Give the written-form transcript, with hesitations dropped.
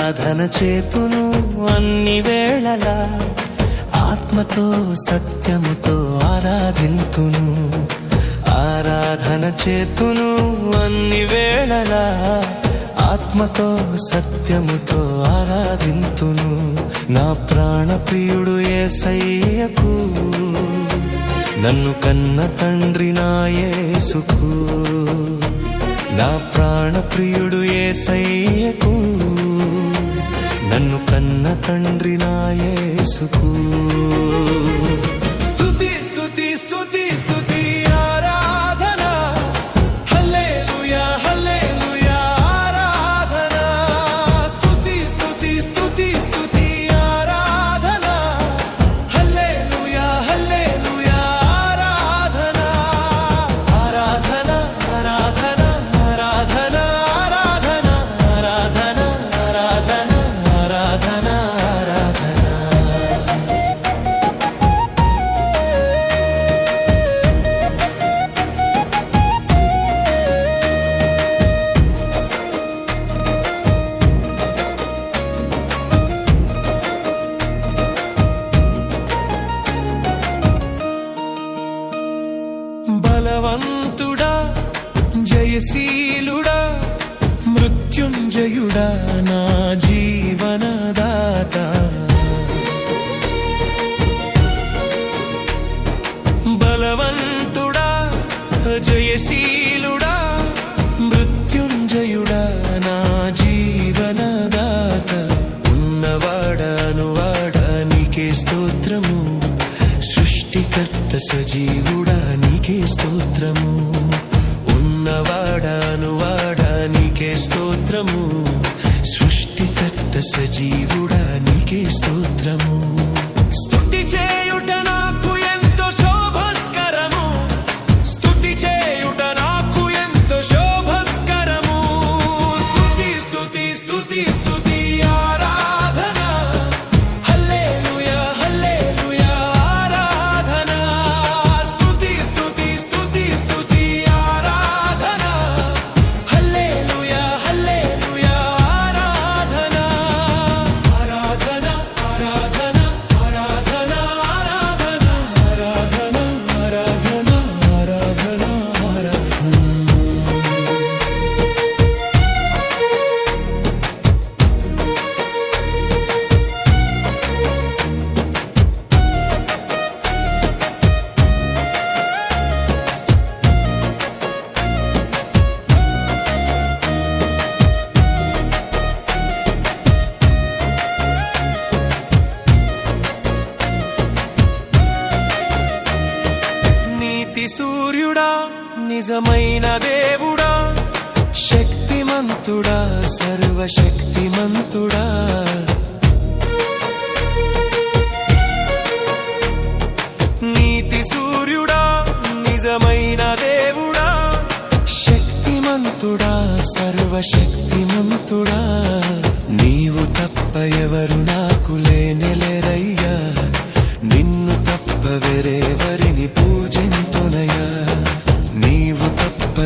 ఆరాధన చేతును అన్ని వేళలా, ఆత్మతో సత్యముతో ఆరాధింతును. ఆరాధన చేతును అన్ని వేళలా, ఆత్మతో సత్యముతో ఆరాధింతును. నా ప్రాణ ప్రియుడు యేసయ్యకు, నన్ను కన్న తండ్రి నా యేసుకు. నా ప్రాణ ప్రియుడు యేసయ్యకు, నన్ను కన్న తండ్రి నా యేసుకు. స్తుతి స్తుతి స్తుతి స్తుతి ఆరాధన, హల్లెలూయా హల్లెలూయా ఆరాధన. స్తుతి స్తుతి స్తుతి స్తుతి ఆరాధన, హల్లెలూయా హల్లెలూయా ఆరాధన. ఆరాధన ఆరాధన ఆరాధన ఆరాధన ఆరాధన ఆరాధన ఆరాధన ఆరాధన. బలవంతుడా జయశీలుడా మృత్యుంజయుడా నా జీవనదాత. బలవంతుడా జయశీలుడా మృత్యుంజయుడా నా జీవనదాత. ఉన్నవాడానువాడా నీకే స్తోత్రము, సృష్టికర్త సజీవుడా నీకే స్తోత్రము. ఉన్నవాడానువాడా నీకే స్తోత్రము, సృష్టికర్త సజీవుడా నీకే స్తోత్రము. స్తుతి చేయుట నాకు ఎంతో శోభస్కరము, స్తుతి చేయుట నాకు ఎంతో శోభస్కరము. స్తుతి స్తుతి స్తుతి స్తుతి ఆరాధన, హల్లెలూయా హల్లెలూయా ఆరాధన. స్తుతి స్తుతి స్తుతి స్తుతి ఆరాధన, హల్లెలూయా హల్లెలూయా ఆరాధన. ఆరాధన ఆరాధన ఆరాధన ఆరాధన ఆరాధన ఆరాధన ఆరాధన ఆరాధన. నీతి సూర్యుడా నిజమైన దేవుడా, శక్తిమంతుడా సర్వశక్తిమంతుడా. నీతి సూర్యుడా నిజమైన దేవుడా, శక్తిమంతుడా సర్వశక్తిమంతుడా. నీవు తప్ప ఎవరు నాకు లేనెలెరయ్యా, నిన్ను తప్ప వేరెవరిని పూజింతునయ్యా. నీవు తప్ప